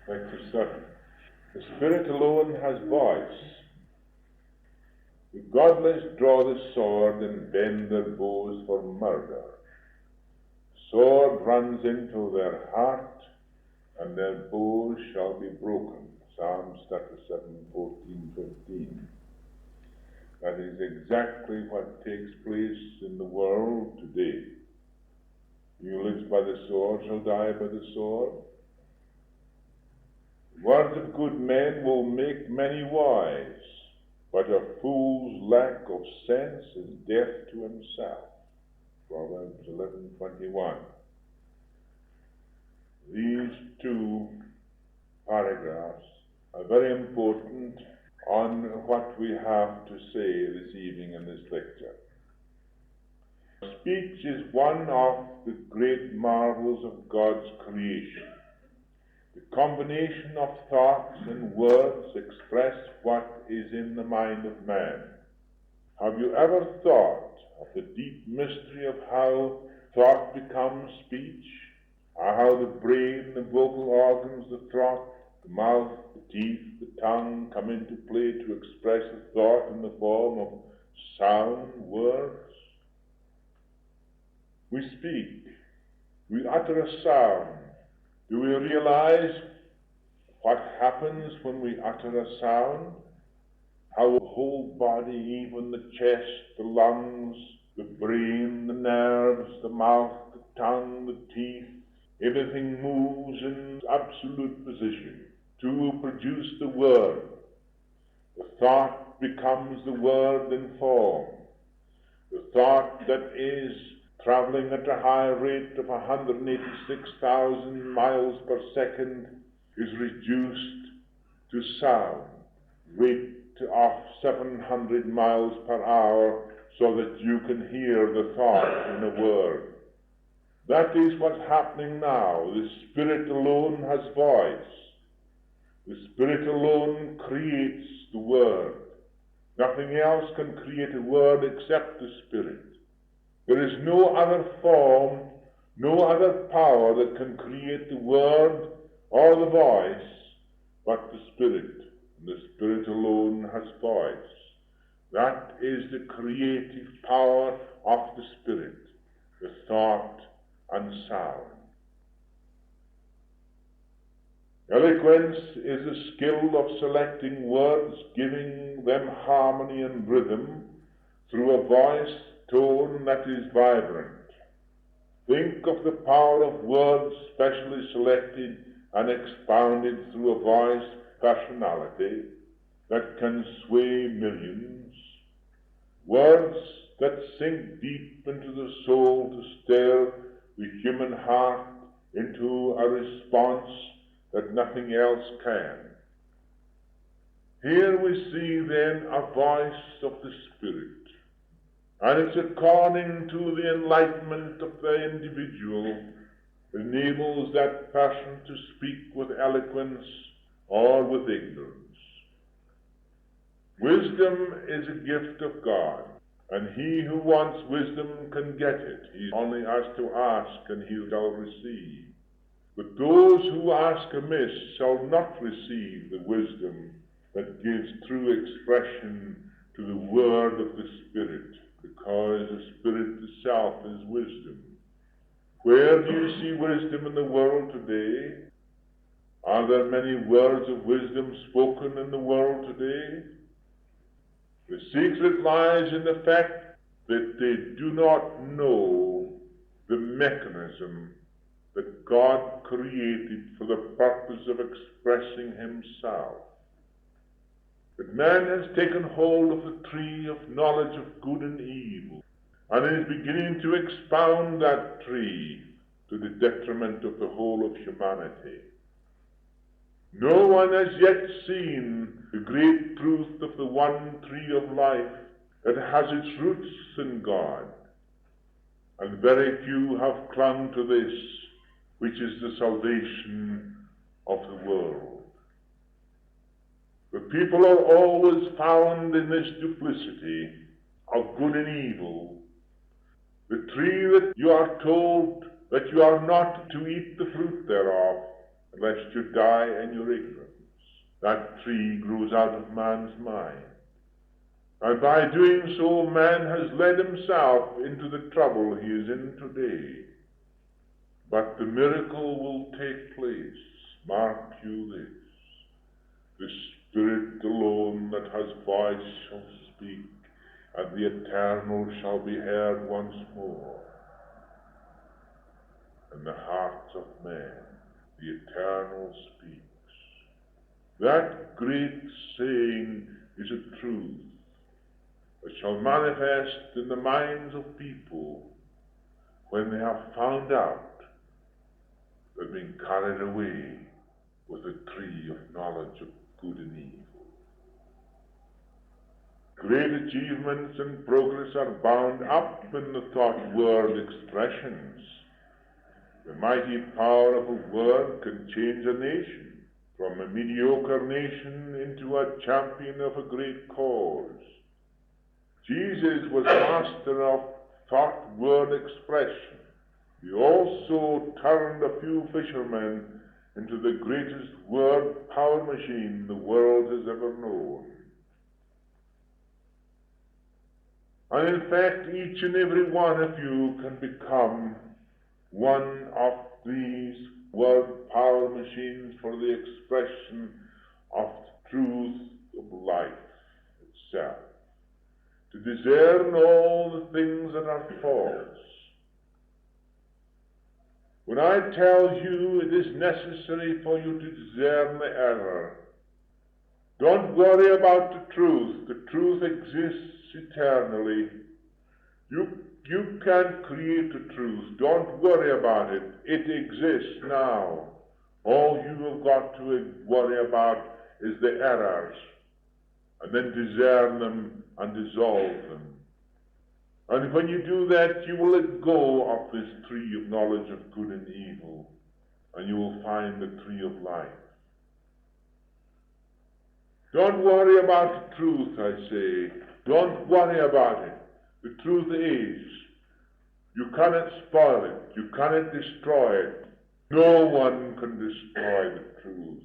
Lecture 7. The Spirit alone has voice. The godless draw the sword and bend their bows for murder. Sword runs into their heart, and their bows shall be broken. Psalms 37:14-15. That is exactly what takes place in the world today. He who lives by the sword shall die by the sword. Words of good men will make many wise, but a fool's lack of sense is death to himself. Proverbs 11:21. These two paragraphs are very important on what we have to say this evening in this lecture. Speech is one of the great marvels of God's creation. The combination of thoughts and words express what is in the mind of man. Have you ever thought of the deep mystery of how thought becomes speech? Or how the brain, the vocal organs, the throat, the mouth, the teeth, the tongue come into play to express a thought in the form of sound words? We speak. We utter a sound. Do we realize what happens when we utter a sound? How the whole body, even the chest, the lungs, the brain, the nerves, the mouth, the tongue, the teeth, everything moves in absolute position to produce the word. The thought becomes the word in form. The thought that is traveling at a high rate of 186,000 miles per second is reduced to sound, rate of 700 miles per hour, so that you can hear the thought in a word. That is what's happening now. The Spirit alone has voice. The Spirit alone creates the word. Nothing else can create a word except the Spirit. There is no other form, no other power that can create the word or the voice but the Spirit. And the Spirit alone has voice. That is the creative power of the Spirit, the thought and sound. Eloquence is the skill of selecting words, giving them harmony and rhythm through a voice tone that is vibrant. Think of the power of words specially selected and expounded through a voice personality that can sway millions. Words that sink deep into the soul to stir the human heart into a response that nothing else can. Here we see then a voice of the Spirit. And it's according to the enlightenment of the individual that enables that person to speak with eloquence or with ignorance. Wisdom is a gift of God, and he who wants wisdom can get it. He only has to ask, and he shall receive. But those who ask amiss shall not receive the wisdom that gives true expression to the word of the Spirit, because the Spirit itself is wisdom. Where do you see wisdom in the world today? Are there many words of wisdom spoken in the world today? The secret lies in the fact that they do not know the mechanism that God created for the purpose of expressing himself. But man has taken hold of the tree of knowledge of good and evil, and is beginning to expound that tree to the detriment of the whole of humanity. No one has yet seen the great truth of the one tree of life that has its roots in God, and very few have clung to this, which is the salvation of the world. The people are always found in this duplicity of good and evil. The tree that you are told that you are not to eat the fruit thereof, lest you die in your ignorance. That tree grows out of man's mind. And by doing so, man has led himself into the trouble he is in today. But the miracle will take place. Mark you this. The Spirit alone that has voice shall speak, and the eternal shall be heard once more. In the hearts of men, the eternal speaks. That great saying is a truth that shall manifest in the minds of people when they have found out they've been carried away with the tree of knowledge of good and evil. Great achievements and progress are bound up in the thought word expressions. The mighty power of a word can change a nation from a mediocre nation into a champion of a great cause. Jesus was master of thought word expression. He also turned a few fishermen into the greatest word power machine the world has ever known. And in fact, each and every one of you can become one of these word power machines for the expression of the truth of life itself, to discern all the things that are false. When I tell you it is necessary for you to discern the error, don't worry about the truth. The truth exists eternally. You can't create the truth. Don't worry about it. It exists now. All you have got to worry about is the errors, and then discern them and dissolve them. And when you do that, you will let go of this tree of knowledge of good and evil, and you will find the tree of life. Don't worry about the truth, I say. Don't worry about it. The truth is, you cannot spoil it. You cannot destroy it. No one can destroy the truth.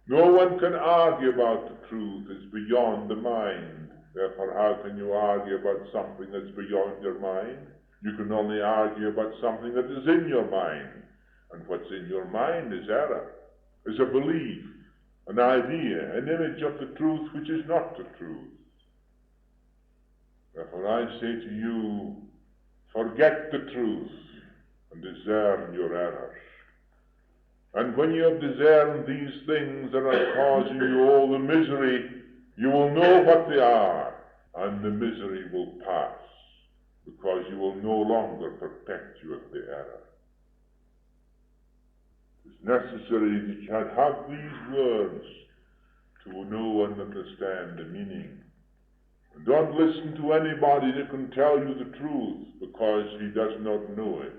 No one can argue about the truth. It's beyond the mind. Therefore, how can you argue about something that's beyond your mind? You can only argue about something that is in your mind. And what's in your mind is error, is a belief, an idea, an image of the truth which is not the truth. Therefore, I say to you, forget the truth and discern your errors. And when you have discerned these things that are causing you all the misery, you will know what they are, and the misery will pass, because you will no longer perpetuate the error. It's necessary that you have these words to know and understand the meaning. And don't listen to anybody that can tell you the truth, because he does not know it.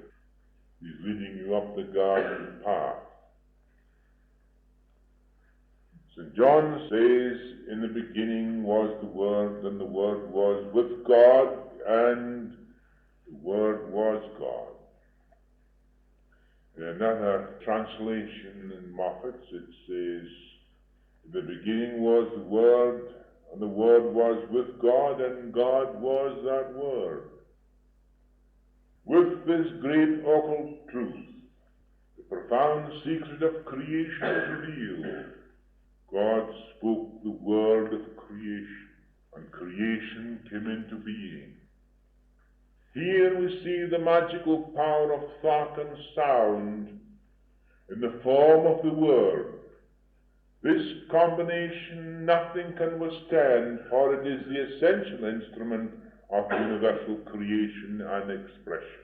He's leading you up the garden path. St. John says, in the beginning was the Word, and the Word was with God, and the Word was God. In another translation in Moffat's, it says, in the beginning was the Word, and the Word was with God, and God was that Word. With this great occult truth, the profound secret of creation is revealed. God spoke the word of creation, and creation came into being. Here we see the magical power of thought and sound in the form of the Word. This combination nothing can withstand, for it is the essential instrument of universal creation and expression.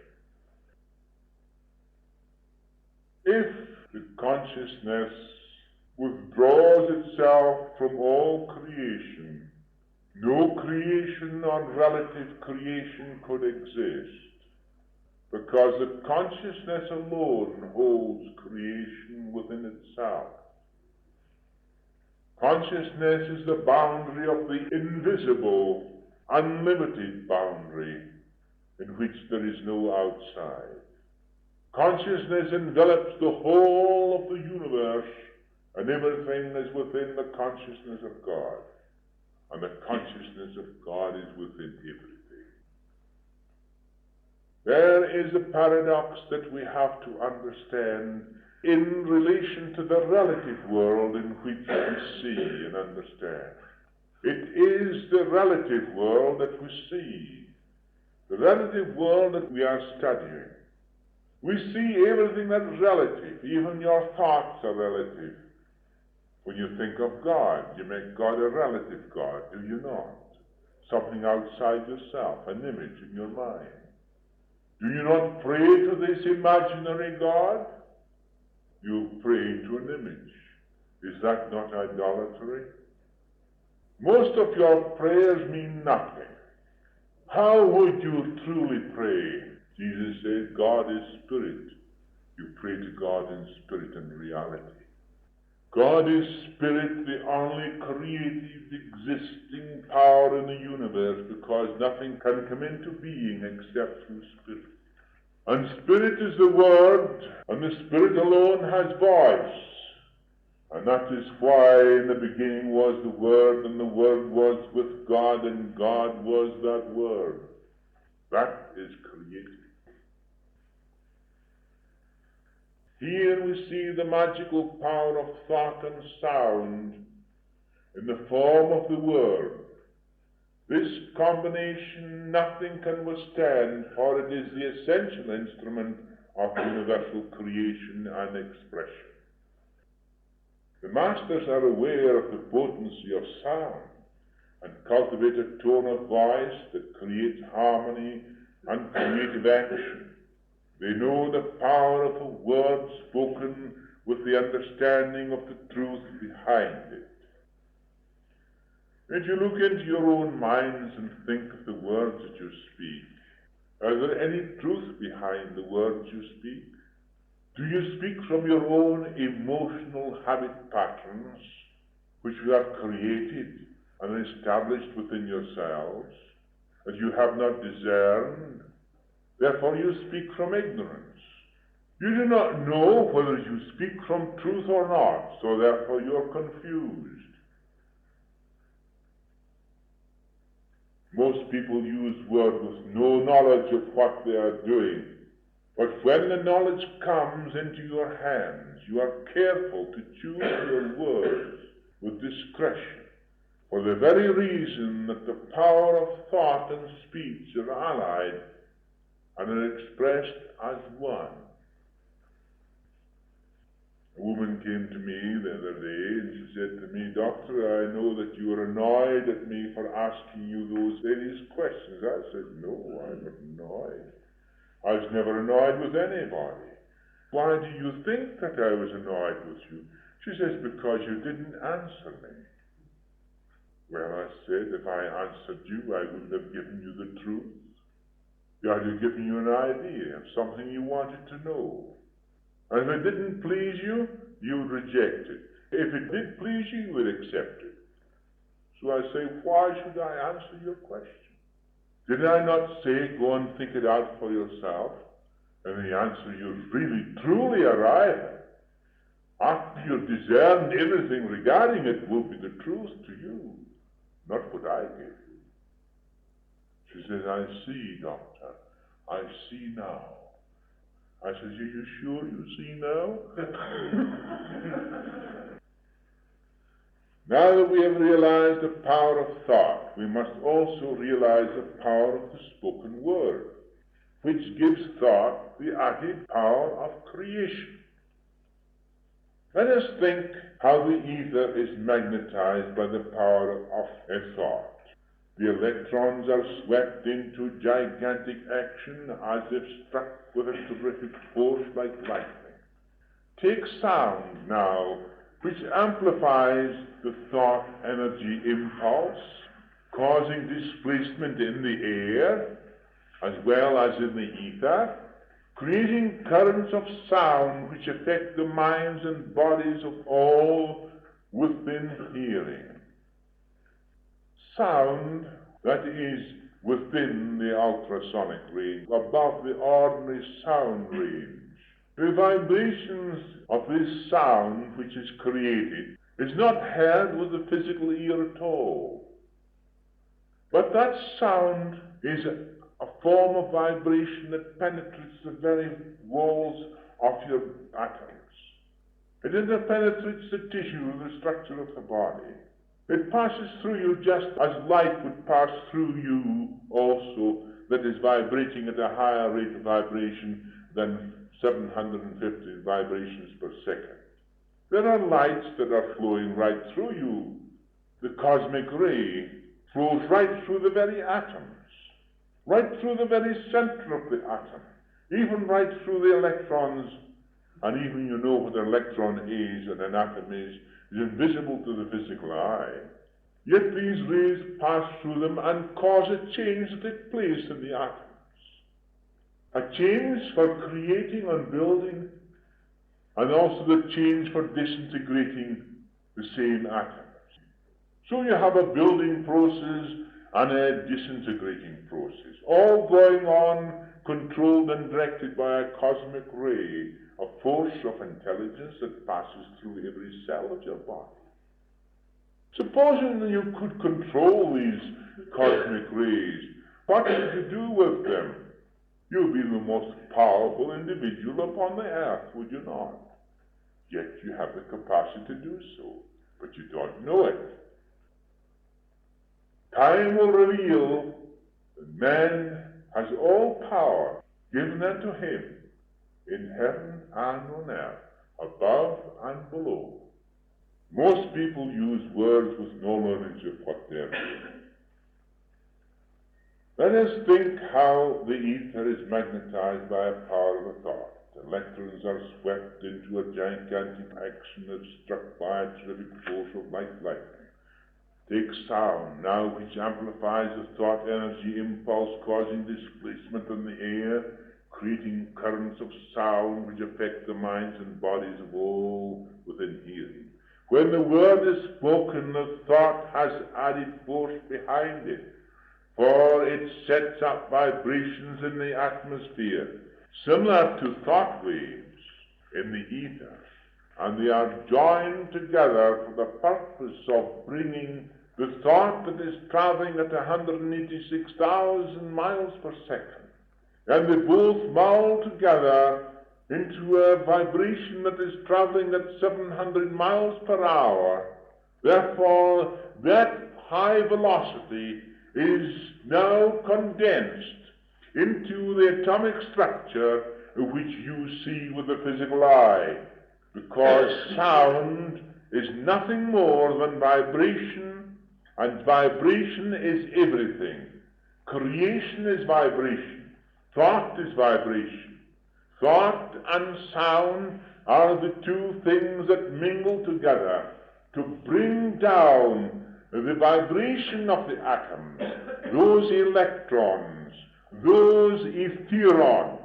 If the consciousness withdraws itself from all creation, no creation or relative creation could exist, because the consciousness alone holds creation within itself. Consciousness is the boundary of the invisible, unlimited boundary in which there is no outside. Consciousness envelops the whole of the universe, and everything is within the consciousness of God. And the consciousness of God is within everything. There is a paradox that we have to understand in relation to the relative world in which we see and understand. It is the relative world that we see, the relative world that we are studying. We see everything that's relative. Even your thoughts are relative. When you think of God, you make God a relative God, do you not? Something outside yourself, an image in your mind. Do you not pray to this imaginary God? You pray to an image. Is that not idolatry? Most of your prayers mean nothing. How would you truly pray? Jesus said, God is spirit. You pray to God in spirit and reality. God is spirit, the only creative, existing power in the universe, because nothing can come into being except through spirit. And spirit is the word, and the spirit alone has voice. And that is why in the beginning was the Word, and the Word was with God, and God was that Word. That is creative. Here we see the magical power of thought and sound in the form of the Word. This combination nothing can withstand, for it is the essential instrument of universal creation and expression. The masters are aware of the potency of sound and cultivate a tone of voice that creates harmony and creative action. They know the power of a word spoken with the understanding of the truth behind it. If you look into your own minds and think of the words that you speak, are there any truth behind the words you speak? Do you speak from your own emotional habit patterns, which you have created and established within yourselves, that you have not discerned? Therefore you speak from ignorance. You do not know whether you speak from truth or not, so therefore you are confused. Most people use words with no knowledge of what they are doing. But when the knowledge comes into your hands, you are careful to choose your words with discretion, for the very reason that the power of thought and speech are allied and are expressed as one. A woman came to me the other day and she said to me, Doctor, I know that you are annoyed at me for asking you those various questions. I said, no, I'm not annoyed. I was never annoyed with anybody. Why do you think that I was annoyed with you? She says, because you didn't answer me. Well, I said, if I answered you, I wouldn't have given you the truth. I'd have given you an idea of something you wanted to know. And if it didn't please you, you would reject it. If it did please you, you would accept it. So I say, why should I answer your question? Did I not say, go and think it out for yourself? And the answer you really, truly arrive at, after you've discerned everything regarding it, will be the truth to you, not what I give you. She says, I see, Doctor. I see now. I says, are you sure you see now? Now that we have realized the power of thought, we must also realize the power of the spoken word, which gives thought the added power of creation. Let us think how the ether is magnetized by the power of a thought. The electrons are swept into gigantic action as if struck with a terrific force like lightning. Take sound now, which amplifies the thought energy impulse, causing displacement in the air as well as in the ether, creating currents of sound which affect the minds and bodies of all within hearing. Sound that is within the ultrasonic range, above the ordinary sound range. The vibrations of this sound which is created is not heard with the physical ear at all. But that sound is a form of vibration that penetrates the very walls of your atoms. It interpenetrates the tissue, the structure of the body. It passes through you just as light would pass through you also, that is vibrating at a higher rate of vibration than 750 vibrations per second. There are lights that are flowing right through you. The cosmic ray flows right through the very atoms, right through the very center of the atom, even right through the electrons, and even you know what an electron is and an atom is invisible to the physical eye. Yet these rays pass through them and cause a change to take place in the atoms. A change for creating and building, and also the change for disintegrating the same atoms. So you have a building process and a disintegrating process, all going on, controlled and directed by a cosmic ray, a force of intelligence that passes through every cell of your body. Supposing you could control these cosmic rays, what would you do with them? You'd be the most powerful individual upon the earth, would you not? Yet you have the capacity to do so, but you don't know it. Time will reveal that man has all power given unto him in heaven and on earth, above and below. Most people use words with no knowledge of what they're doing. Let us think how the ether is magnetized by a power of a thought. Electrons are swept into a gigantic action that's struck by a terrific force of lightning. Take sound now, which amplifies the thought energy impulse, causing displacement in the air, creating currents of sound which affect the minds and bodies of all within hearing. When the word is spoken, the thought has added force behind it, for it sets up vibrations in the atmosphere, similar to thought waves in the ether, and they are joined together for the purpose of bringing the thought that is traveling at 186,000 miles per second, and they both mold together into a vibration that is traveling at 700 miles per hour. Therefore, that high velocity is now condensed into the atomic structure which you see with the physical eye, because sound is nothing more than vibration, and vibration is everything. Creation is vibration. Thought is vibration. Thought and sound are the two things that mingle together to bring down the vibration of the atoms, those electrons, those etherons,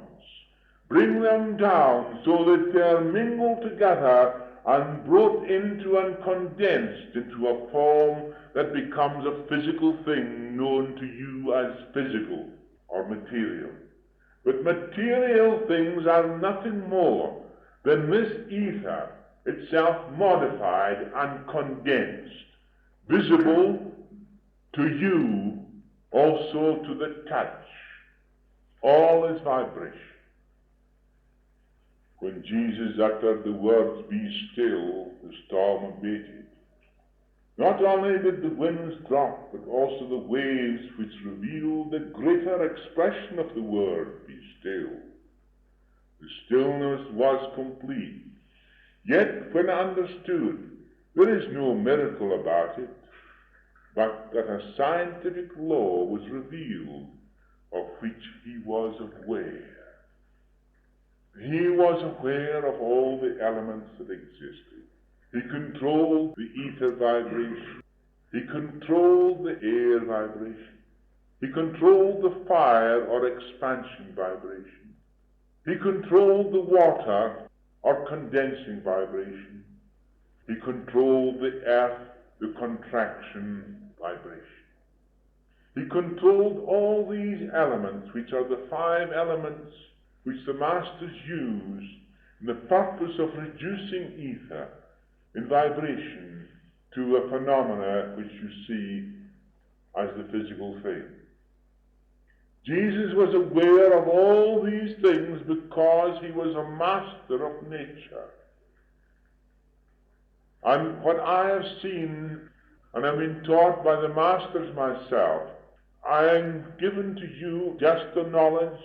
bring them down so that they are mingled together and brought into and condensed into a form that becomes a physical thing known to you as physical or material. But material things are nothing more than this ether itself modified and condensed, visible to you, also to the touch. All is vibration. When Jesus uttered the words, "Be still," the storm abated. Not only did the winds drop, but also the waves, which revealed the greater expression of the word, "Be still." The stillness was complete. Yet, when understood, there is no miracle about it, but that a scientific law was revealed of which he was aware. He was aware of all the elements that existed. He controlled the ether vibration. He controlled the air vibration. He controlled the fire or expansion vibration. He controlled the water or condensing vibration. He controlled the earth, the contraction vibration. He controlled all these elements, which are the 5 elements which the masters use in the purpose of reducing ether in vibration to a phenomena which you see as the physical thing. Jesus was aware of all these things because he was a master of nature. And what I have seen, and I've been taught by the masters myself, I am given to you just the knowledge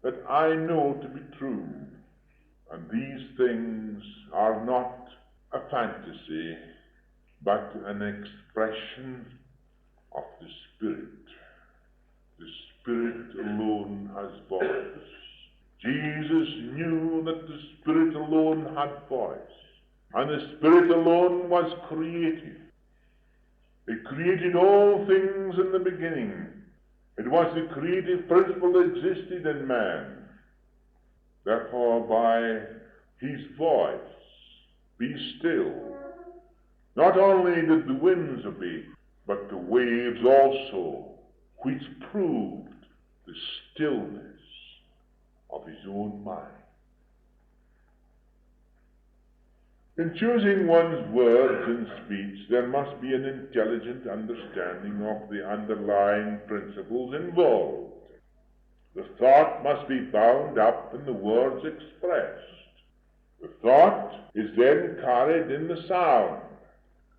that I know to be true. And these things are not a fantasy, but an expression of the Spirit. The Spirit alone has voice. Jesus knew that the Spirit alone had voice, and the Spirit alone was creative. It created all things in the beginning. It was the creative principle that existed in man. Therefore, by his voice, be still. Not only did the winds obey, but the waves also, which proved the stillness of his own mind. In choosing one's words and speech, there must be an intelligent understanding of the underlying principles involved. The thought must be bound up in the words expressed. The thought is then carried in the sound,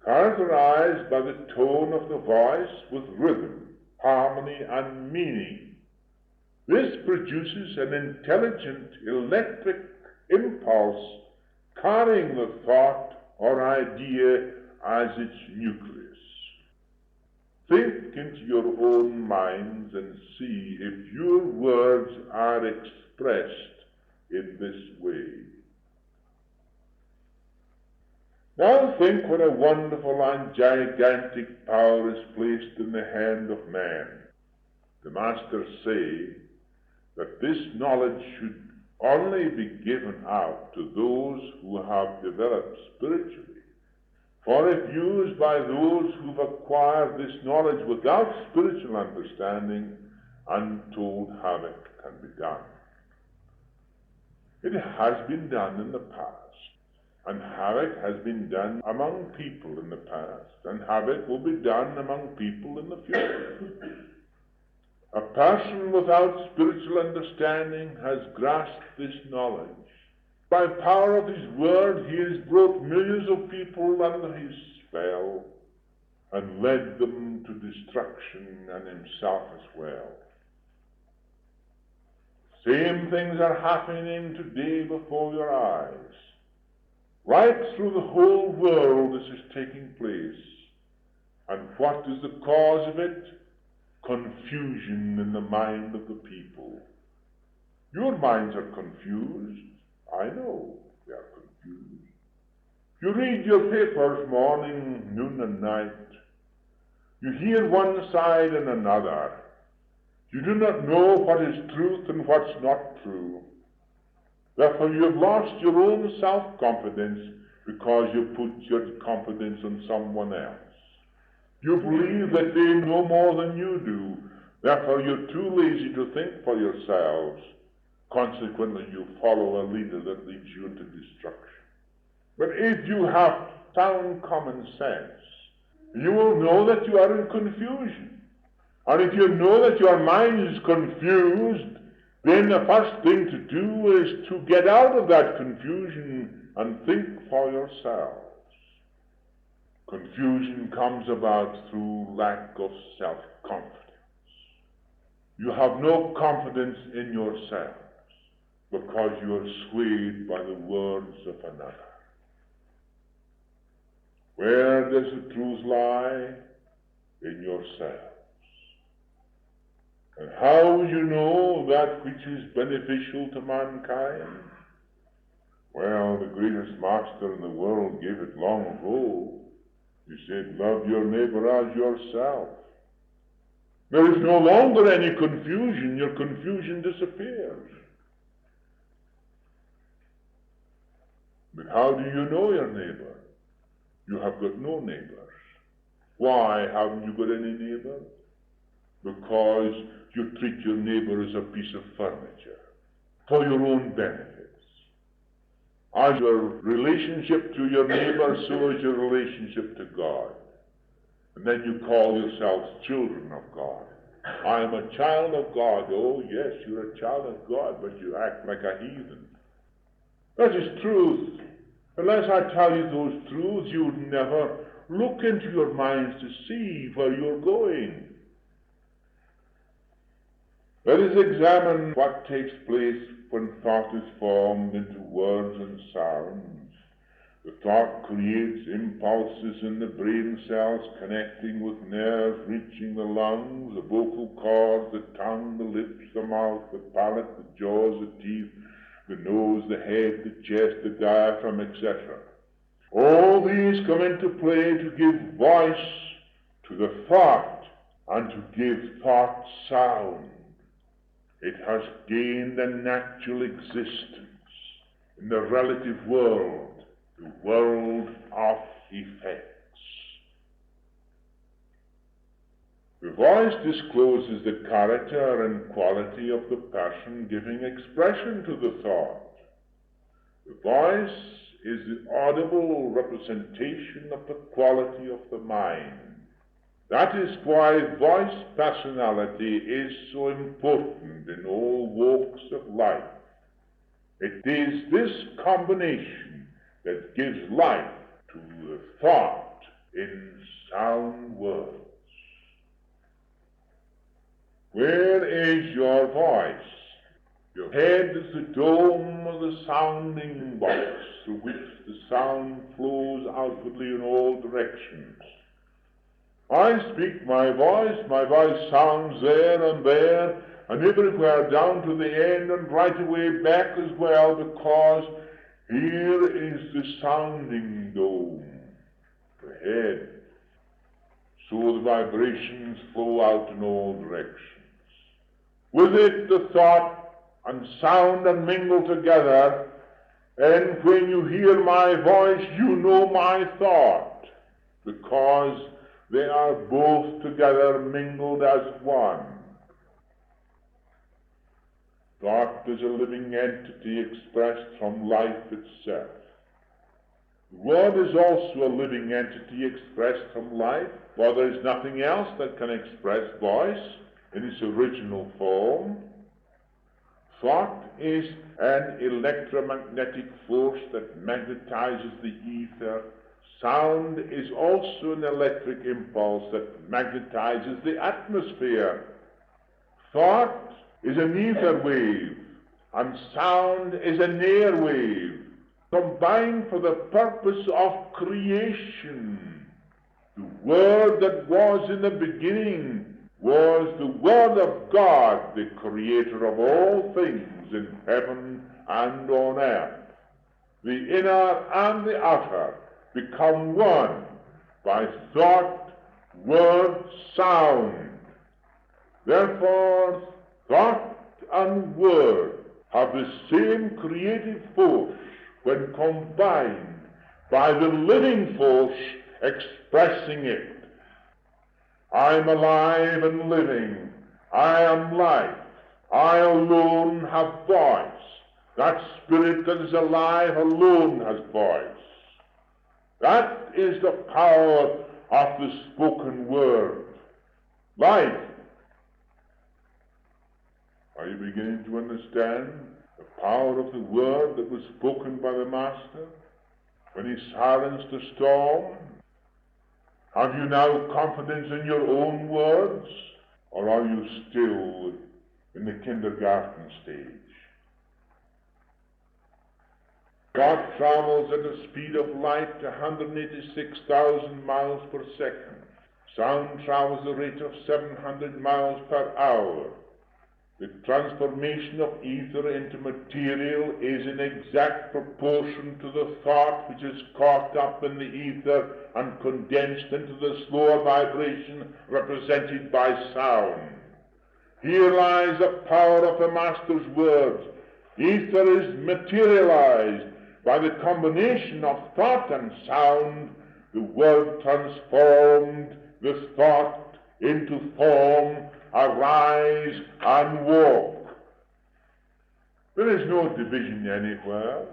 characterized by the tone of the voice with rhythm, harmony, and meaning. This produces an intelligent electric impulse carrying the thought or idea as its nucleus. Think into your own minds and see if your words are expressed in this way. Now think what a wonderful and gigantic power is placed in the hand of man. The masters say that this knowledge should only be given out to those who have developed spiritually. For if used by those who've acquired this knowledge without spiritual understanding, untold havoc can be done. It has been done in the past, and havoc has been done among people in the past, and havoc will be done among people in the future. A person without spiritual understanding has grasped this knowledge. By power of his word, he has brought millions of people under his spell and led them to destruction, and himself as well. Same things are happening today before your eyes. Right through the whole world this is taking place. And what is the cause of it? Confusion in the mind of the people. Your minds are confused. I know they are confused. You read your papers morning, noon, and night. You hear one side and another. You do not know what is truth and what's not true. Therefore you have lost your own self-confidence because you put your confidence on someone else. You believe that they know more than you do. Therefore you're too lazy to think for yourselves. Consequently, you follow a leader that leads you into destruction. But if you have sound common sense, you will know that you are in confusion. And if you know that your mind is confused, then the first thing to do is to get out of that confusion and think for yourselves. Confusion comes about through lack of self-confidence. You have no confidence in yourselves because you are swayed by the words of another. Where does the truth lie? In yourselves. And how will you know that which is beneficial to mankind? Well, the greatest master in the world gave it long ago. He said, love your neighbor as yourself. There is no longer any confusion. Your confusion disappears. But how do you know your neighbor? You have got no neighbors. Why haven't you got any neighbor? Because you treat your neighbor as a piece of furniture for your own benefits. As your relationship to your neighbor, so is your relationship to God. And then you call yourselves children of God. I am a child of God. Oh, yes, you're a child of God, but you act like a heathen. That is truth. Unless I tell you those truths, you would never look into your minds to see where you're going. Let us examine what takes place when thought is formed into words and sounds. The thought creates impulses in the brain cells connecting with nerves reaching the lungs, the vocal cords, the tongue, the lips, the mouth, the palate, the jaws, the teeth, the nose, the head, the chest, the diaphragm, etc. All these come into play to give voice to the thought and to give thought sound. It has gained a natural existence in the relative world, the world of effects. The voice discloses the character and quality of the person giving expression to the thought. The voice is the audible representation of the quality of the mind. That is why voice personality is so important in all walks of life. It is this combination that gives life to the thought in sound words. Where is your voice? Your head is the dome of the sounding box through which the sound flows outwardly in all directions. I speak my voice sounds there and everywhere down to the end and right away back as well, because here is the sounding dome, the head, so the vibrations flow out in all directions. With it the thought and sound and mingle together, and when you hear my voice, you know my thought, because they are both together mingled as one. Thought is a living entity expressed from life itself. The word is also a living entity expressed from life, for there is nothing else that can express voice in its original form. Thought is an electromagnetic force that magnetizes the ether. Sound is also an electric impulse that magnetizes the atmosphere. Thought is an ether wave, and sound is an air wave, combined for the purpose of creation. The Word that was in the beginning was the Word of God, the Creator of all things in heaven and on earth. The inner and the outer become one by thought, word, sound. Therefore, thought and word have the same creative force when combined by the living force expressing it. I am alive and living. I am life. I alone have voice. That spirit that is alive alone has voice. That is the power of the spoken word. Life. Are you beginning to understand the power of the word that was spoken by the Master when he silenced the storm? Have you now confidence in your own words, or are you still in the kindergarten stage? God travels at a speed of light 186,000 miles per second. Sound travels at a rate of 700 miles per hour. The transformation of ether into material is in exact proportion to the thought which is caught up in the ether and condensed into the slower vibration represented by sound. Here lies the power of the Master's words. Ether is materialized by the combination of thought and sound. The word transformed the thought into form. Arise and walk. There is no division anywhere.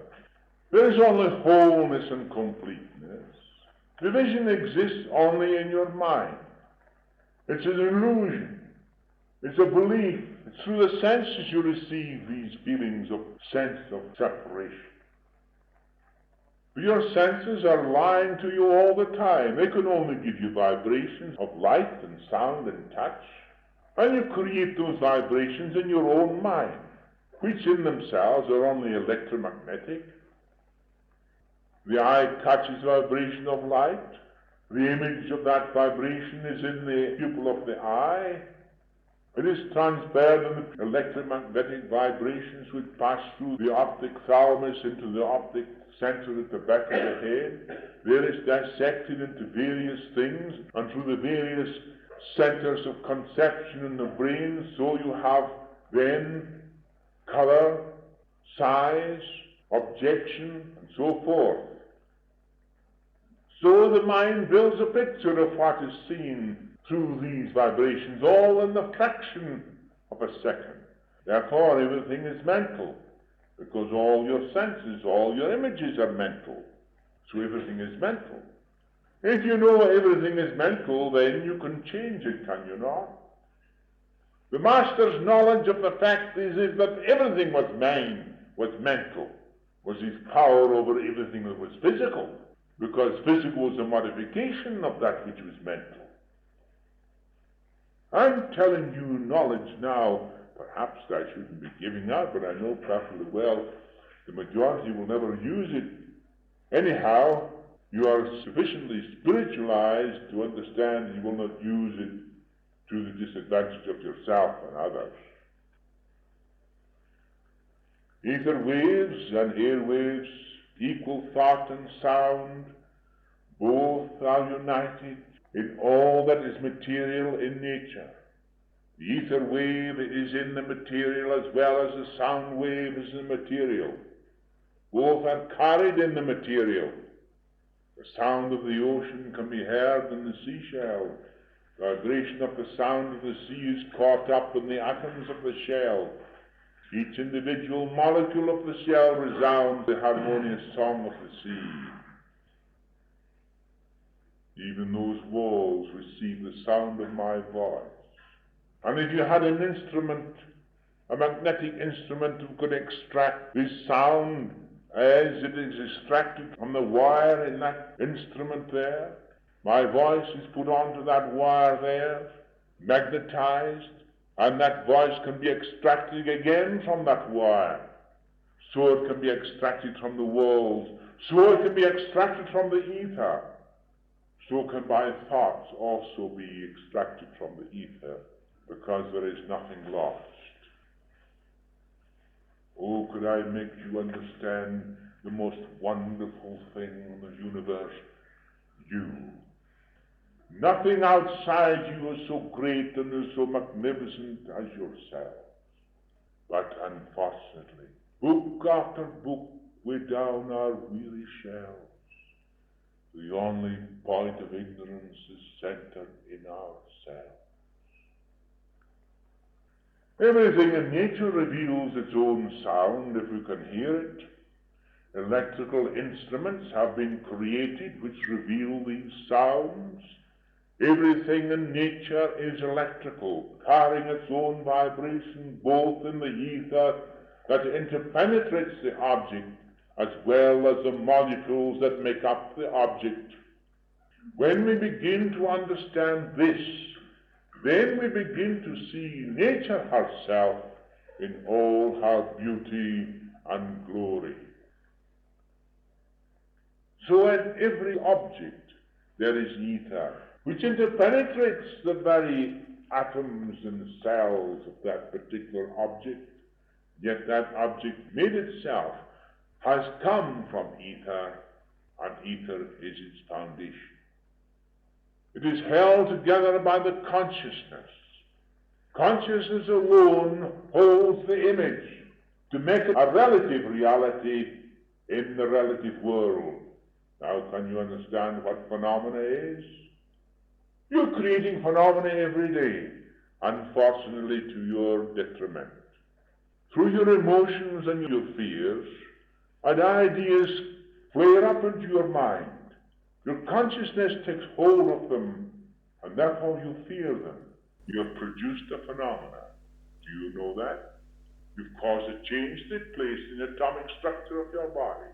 There is only wholeness and completeness. Division exists only in your mind. It's an illusion. It's a belief. It's through the senses you receive these feelings of sense of separation. But your senses are lying to you all the time. They can only give you vibrations of light and sound and touch. And you create those vibrations in your own mind, which in themselves are only electromagnetic. The eye catches vibration of light. The image of that vibration is in the pupil of the eye. It is transferred in the electromagnetic vibrations which pass through the optic thalamus into the optic center at the back of the head. There is dissected into various things, and through the various centers of conception in the brain, so you have then color, size, objection, and so forth. So the mind builds a picture of what is seen through these vibrations, all in the fraction of a second. Therefore, everything is mental, because all your senses, all your images are mental. So everything is mental. If you know everything is mental, then you can change it, can you not? The master's knowledge of the fact is that everything was mind, was mental, was his power over everything that was physical, because physical was a modification of that which was mental. I'm telling you knowledge now, perhaps I shouldn't be giving out, but I know perfectly well the majority will never use it. Anyhow, you are sufficiently spiritualized to understand you will not use it to the disadvantage of yourself and others. Ether waves and air waves, equal thought and sound, both are united in all that is material in nature. The ether wave is in the material as well as the sound wave is in the material. Both are carried in the material. The sound of the ocean can be heard in the seashell. The vibration of the sound of the sea is caught up in the atoms of the shell. Each individual molecule of the shell resounds the harmonious song of the sea. Even those walls receive the sound of my voice. And if you had an instrument, a magnetic instrument who could extract this sound as it is extracted from the wire in that instrument there, my voice is put onto that wire there, magnetized, and that voice can be extracted again from that wire. So it can be extracted from the walls. So it can be extracted from the ether. So can my thoughts also be extracted from the ether, because there is nothing lost. Oh, could I make you understand the most wonderful thing in the universe? You. Nothing outside you is so great and is so magnificent as yourself. But unfortunately, book after book weigh down our weary shelves. The only point of ignorance is centered in ourselves. Everything in nature reveals its own sound if we can hear it. Electrical instruments have been created which reveal these sounds. Everything in nature is electrical, carrying its own vibration both in the ether that interpenetrates the object as well as the molecules that make up the object. When we begin to understand this, then we begin to see nature herself in all her beauty and glory. So in every object there is ether, which interpenetrates the very atoms and cells of that particular object, yet that object made itself has come from ether, and ether is its foundation. It is held together by the consciousness. Consciousness alone holds the image to make it a relative reality in the relative world. Now, can you understand what phenomena is? You're creating phenomena every day, unfortunately to your detriment. Through your emotions and your fears, and ideas flare up into your mind. Your consciousness takes hold of them, and therefore you fear them. You have produced a phenomena. Do you know that? You've caused a change to take place in the atomic structure of your body.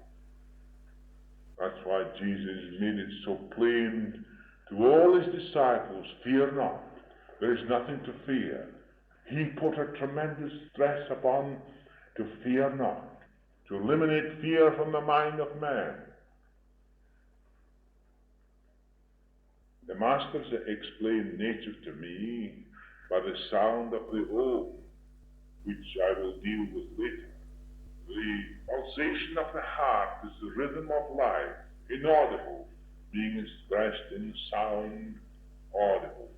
That's why Jesus made it so plain to all his disciples, fear not. There is nothing to fear. He put a tremendous stress upon to fear not, to eliminate fear from the mind of man. The masters explained nature to me by the sound of the Om, which I will deal with later. The pulsation of the heart is the rhythm of life, inaudible, being expressed in sound audible.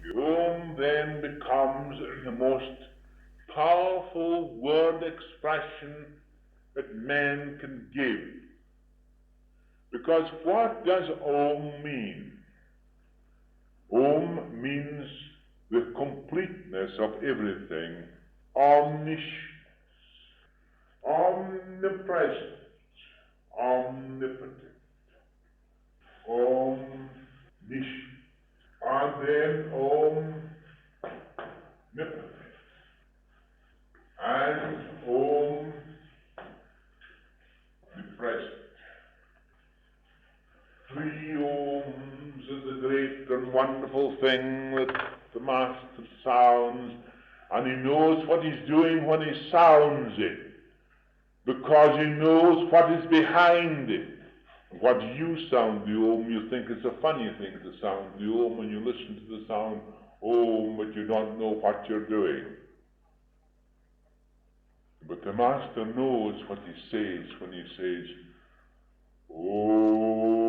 The Om then becomes the most powerful word expression that man can give. Because what does Om mean? Om means the completeness of everything, omniscience, omnipresent, omnipotent, omniscient, and then omnipotent, and omnipresent. 3 ohms is the great and wonderful thing that the Master sounds, and he knows what he's doing when he sounds it, because he knows what is behind it. What you sound the Om, you think it's a funny thing to sound the Om when you listen to the sound Om, but you don't know what you're doing. But the Master knows what he says when he says, Om.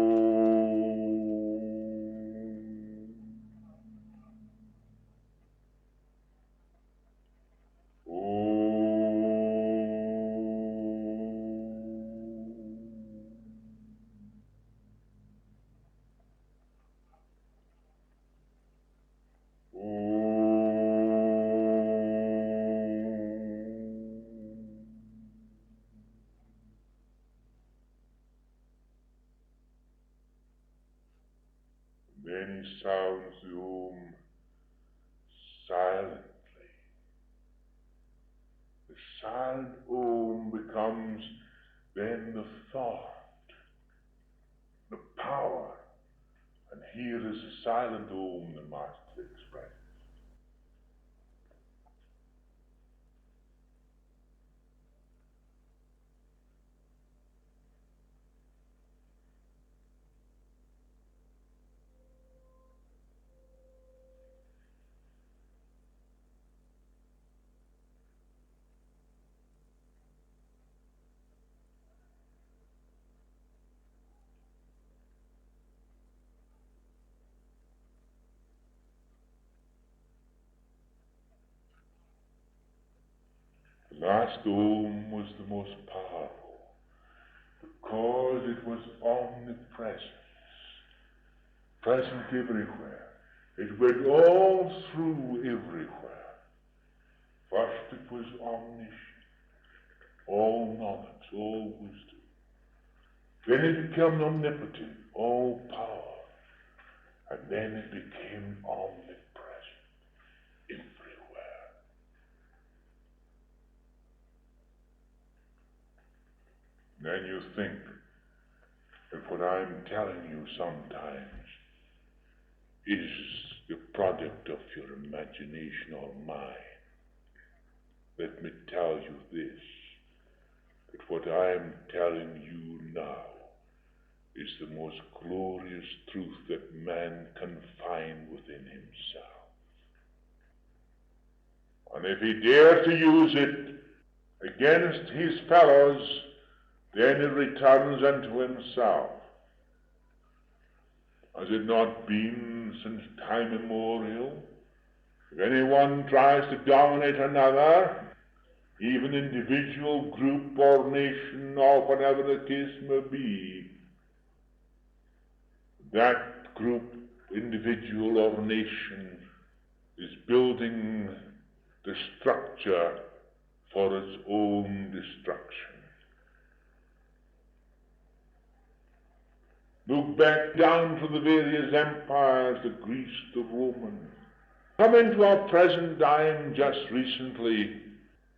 Then he sounds the Om silently. The silent Om becomes then the thought, the power, and here is the silent Om the Master expresses. The last Om was the most powerful because it was omnipresent, present everywhere. It went all through everywhere. First it was omniscient, all knowledge, all wisdom. Then it became omnipotent, all power. And then it became omnipresent, everywhere. Then you think that what I'm telling you sometimes is the product of your imagination or mine. Let me tell you this, that what I am telling you now is the most glorious truth that man can find within himself. And if he dares to use it against his fellows, then it returns unto himself. Has it not been since time immemorial? If anyone tries to dominate another, even individual, group, or nation, or whatever the case may be, that group, individual, or nation is building the structure for its own destruction. Look back down through the various empires, the Greece, the Roman. Come into our present time just recently,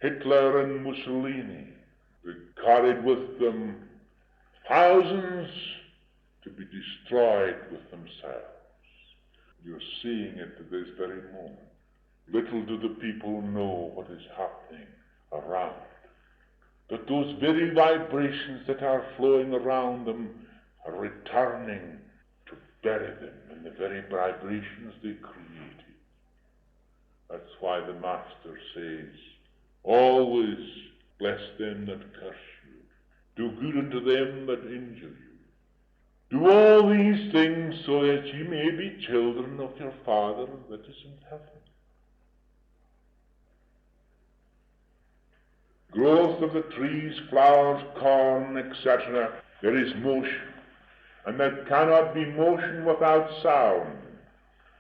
Hitler and Mussolini. They carried with them thousands to be destroyed with themselves. You're seeing it at this very moment. Little do the people know what is happening around. That those very vibrations that are flowing around them are returning to bury them in the very vibrations they created. That's why the Master says, always bless them that curse you. Do good unto them that injure you. Do all these things so that ye may be children of your Father that is in heaven. Growth of the trees, flowers, corn, etc., there is motion, and there cannot be motion without sound.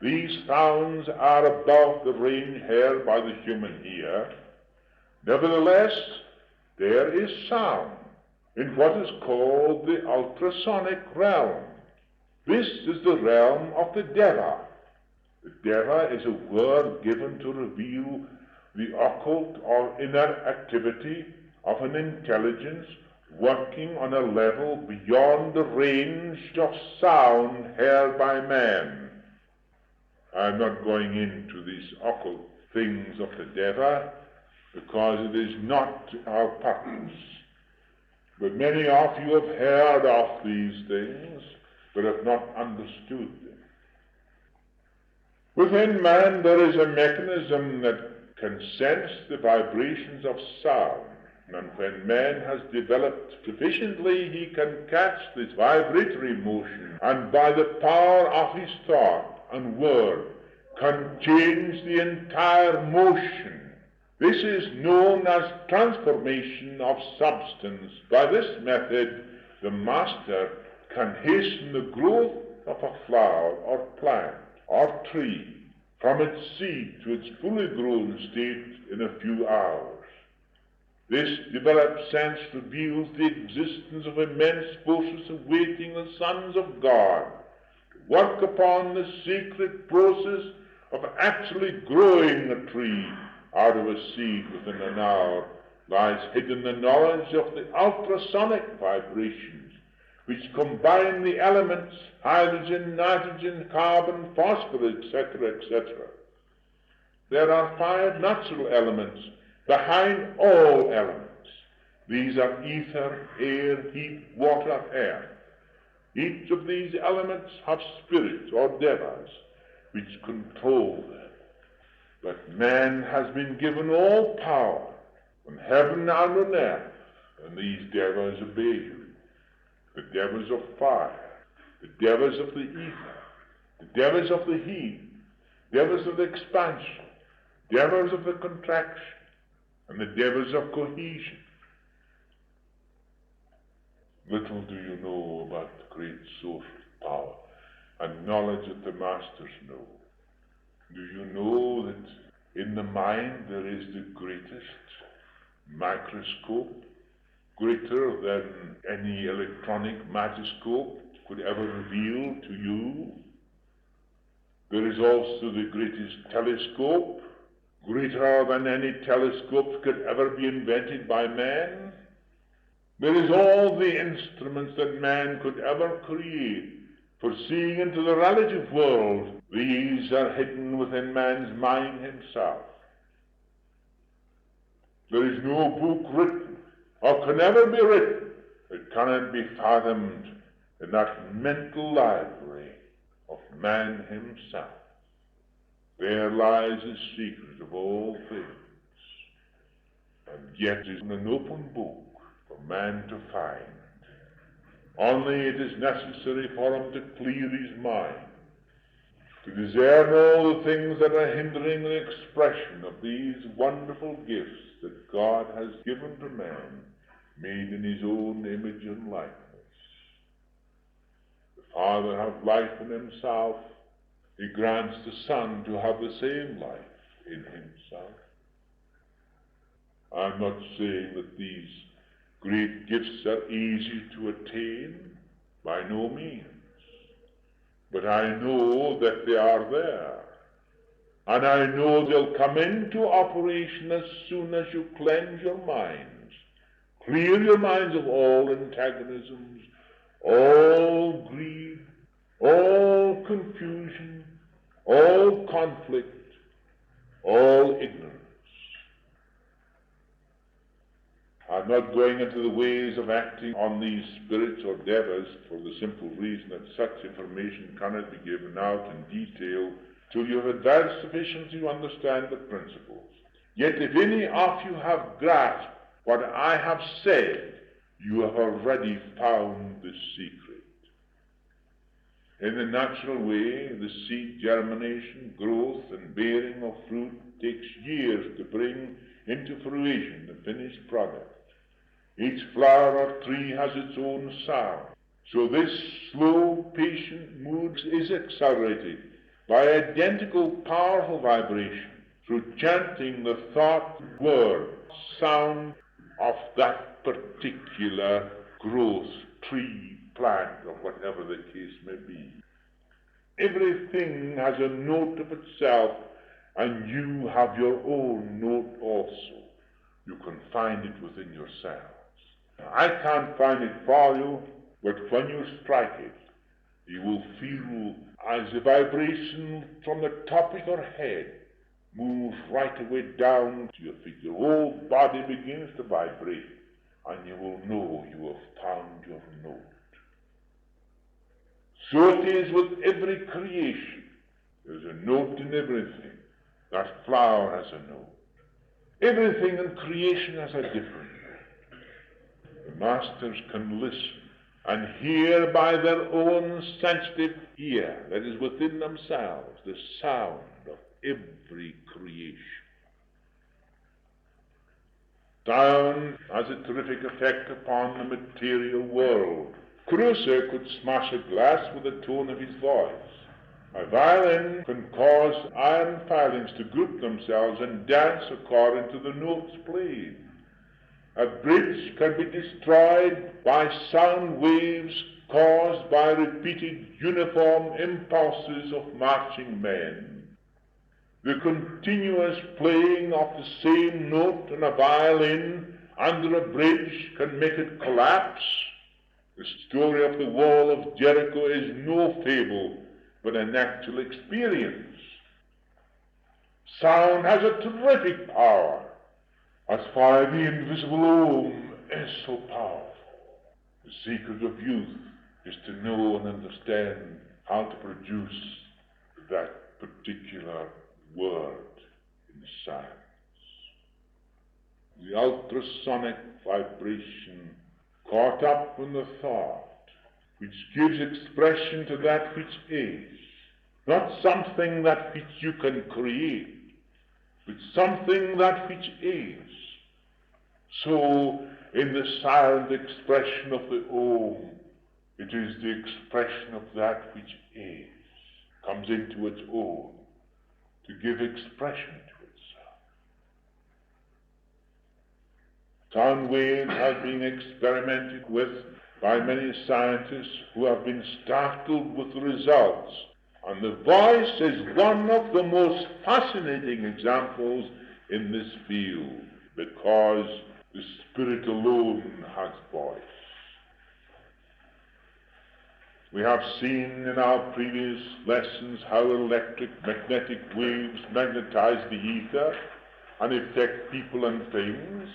These sounds are above the range heard by the human ear. Nevertheless, there is sound in what is called the ultrasonic realm. This is the realm of the Deva. The Deva is a word given to reveal the occult or inner activity of an intelligence working on a level beyond the range of sound heard by man. I'm not going into these occult things of the Deva because it is not our purpose. But many of you have heard of these things but have not understood them. Within man there is a mechanism that can sense the vibrations of sound, and when man has developed sufficiently, he can catch this vibratory motion, and by the power of his thought and word can change the entire motion. This is known as transformation of substance. By this method, the Master can hasten the growth of a flower or plant or tree from its seed to its fully grown state in a few hours. This developed sense reveals the existence of immense forces awaiting the sons of God to work upon the secret process of actually growing a tree out of a seed within an hour. Lies hidden the knowledge of the ultrasonic vibrations which combine the elements hydrogen, nitrogen, carbon, phosphorus, etc., etc. There are 5 natural elements behind all elements. These are ether, air, heat, water, air. Each of these elements have spirits or devas which control them. But man has been given all power on heaven and on earth, and these devas obey him. The devas of fire, the devas of the ether, the devas of the heat, devas of the expansion, devas of the contraction, and the devas of cohesion. Little do you know about the great source of power and knowledge that the Masters know. Do you know that in the mind there is the greatest microscope, greater than any electronic microscope could ever reveal to you? There is also the greatest telescope, greater than any telescopes could ever be invented by man. There is all the instruments that man could ever create for seeing into the relative world. These are hidden within man's mind himself. There is no book written, or can ever be written, that cannot be fathomed in that mental library of man himself. There lies the secret of all things, and yet it is an open book for man to find. Only it is necessary for him to clear his mind, to discern all the things that are hindering the expression of these wonderful gifts that God has given to man, made in his own image and likeness. The Father hath life in himself. He grants the Son to have the same life in himself. I'm not saying that these great gifts are easy to attain, by no means. but I know that they are there. And I know they'll come into operation as soon as you cleanse your minds. Clear your minds of all antagonisms, all greed, all confusion, all conflict, all ignorance. I'm not going into the ways of acting on these spirits or devils for the simple reason that such information cannot be given out in detail till you have advanced sufficiently to understand the principles. Yet if any of you have grasped what I have said, you have already found the secret. In the natural way, the seed germination, growth, and bearing of fruit takes years to bring into fruition the finished product. Each flower or tree has its own sound. So this slow, patient mood is accelerated by identical powerful vibration through chanting the thought, word, sound of that particular growth, tree, plant, or whatever the case may be. Everything has a note of itself, and you have your own note also. You can find it within yourselves. I can't find it for you, but when you strike it, you will feel as a vibration from the top of your head moves right away down to your feet. Your whole body begins to vibrate, and you will know you have found your note. So it is with every creation. There's a note in everything. That flower has a note. Everything in creation has a different note. The masters can listen and hear by their own sensitive ear that is within themselves the sound of every creation. Sound has a terrific effect upon the material world. Crusoe could smash a glass with the tone of his voice. A violin can cause iron filings to group themselves and dance according to the notes played. A bridge can be destroyed by sound waves caused by repeated uniform impulses of marching men. The continuous playing of the same note on a violin under a bridge can make it collapse. The story of the wall of Jericho is no fable, but an actual experience. Sound has a terrific power. As far as the invisible Om is so powerful. The secret of youth is to know and understand how to produce that particular word in silence. The ultrasonic vibration caught up in the thought, which gives expression to that which is, not something that which you can create, but something that which is. So, in the silent expression of the Om, it is the expression of that which is, comes into its own, to give expression to itself. Sound waves have been experimented with by many scientists who have been startled with the results, and the voice is one of the most fascinating examples in this field, because the Spirit alone has voice. We have seen in our previous lessons how electric magnetic waves magnetize the ether and affect people and things,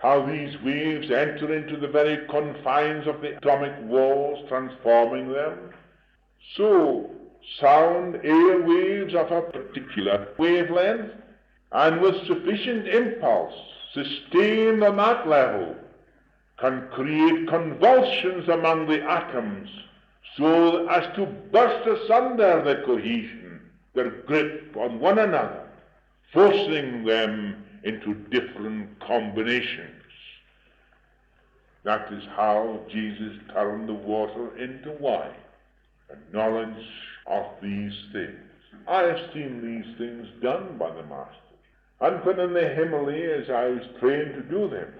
how these waves enter into the very confines of the atomic walls, transforming them. So, sound air waves of a particular wavelength, and with sufficient impulse, sustained on that level, can create convulsions among the atoms so as to burst asunder their cohesion, their grip on one another, forcing them into different combinations. That is how Jesus turned the water into wine, a knowledge of these things. I have seen these things done by the Master. And when in the Himalayas I was trained to do them,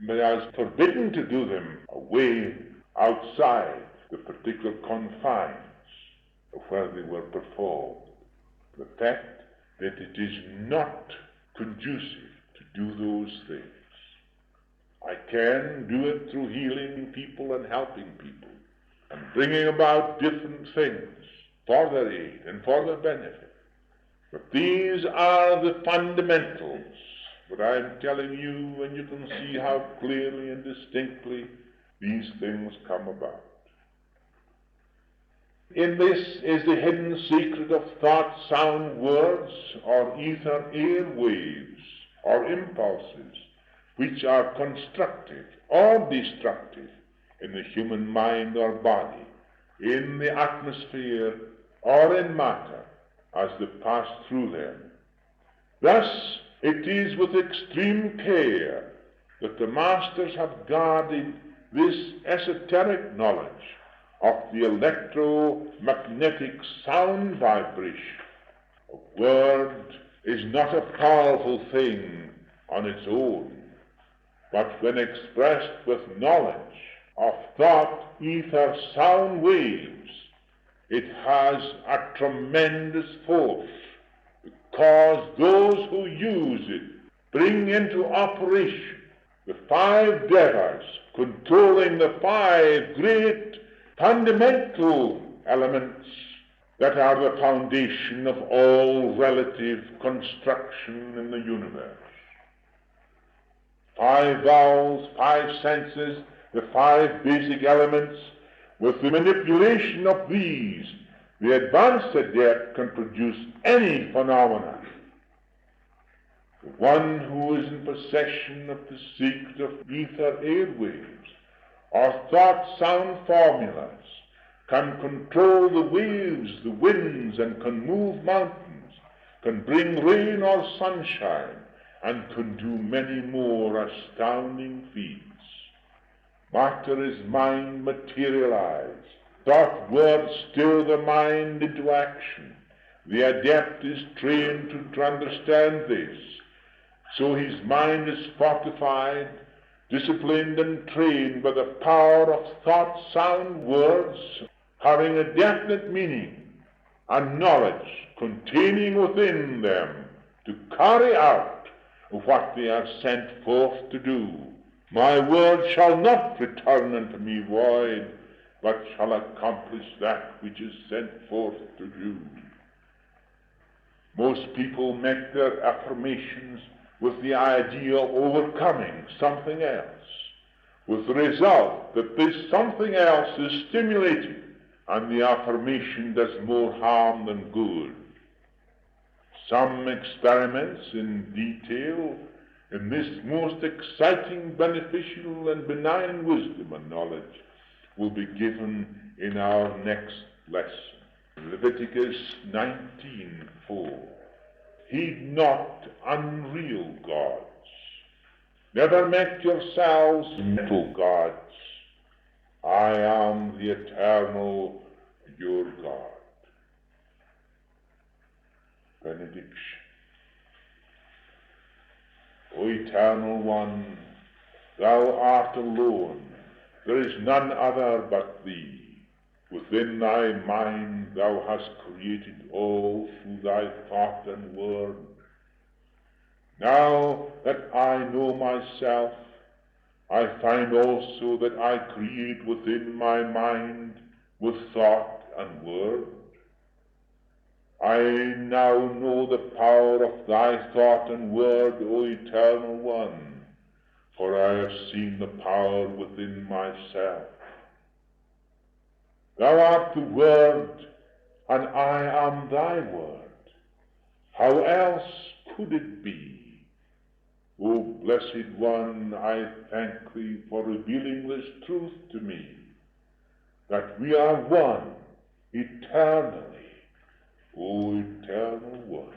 but I was forbidden to do them away outside the particular confines where they were performed. The fact that it is not conducive to do those things. I can do it through healing people and helping people and bringing about different things for their aid and for their benefit. But these are the fundamentals that I'm telling you, and you can see how clearly and distinctly these things come about. In this is the hidden secret of thought, sound, words, or ether, air waves, or impulses, which are constructive or destructive in the human mind or body, in the atmosphere or in matter, as they pass through them. Thus, it is with extreme care that the masters have guarded this esoteric knowledge of the electromagnetic sound vibration. A word is not a powerful thing on its own, but when expressed with knowledge of thought, ether, sound waves, it has a tremendous force, because those who use it bring into operation the five devas controlling the five great fundamental elements that are the foundation of all relative construction in the universe. Five vowels, five senses, the five basic elements. With the manipulation of these, the advanced adept can produce any phenomena. The one who is in possession of the secret of ether airwaves or thought sound formulas can control the waves, the winds, and can move mountains, can bring rain or sunshine, and can do many more astounding feats. Matter is mind materialized. Thought words stir the mind into action. The adept is trained to understand this. So his mind is fortified, disciplined, and trained by the power of thought, sound, words, having a definite meaning and knowledge containing within them to carry out what they are sent forth to do. My word shall not return unto me void, but shall accomplish that which is sent forth to do. Most people make their affirmations with the idea of overcoming something else, with the result that this something else is stimulated, and the affirmation does more harm than good. Some experiments in detail in this most exciting, beneficial, and benign wisdom and knowledge will be given in our next lesson. Leviticus 19:4. Heed not unreal gods. Never make yourselves mental gods. I am the eternal your God. Benediction. O Eternal One, thou art alone. There is none other but thee. Within thy mind thou hast created all through thy thought and word. Now that I know myself, I find also that I create within my mind with thought and word. I now know the power of thy thought and word, O Eternal One, for I have seen the power within myself. Thou art the Word, and I am thy Word. How else could it be? O Blessed One, I thank thee for revealing this truth to me, that we are one eternally, O Eternal One.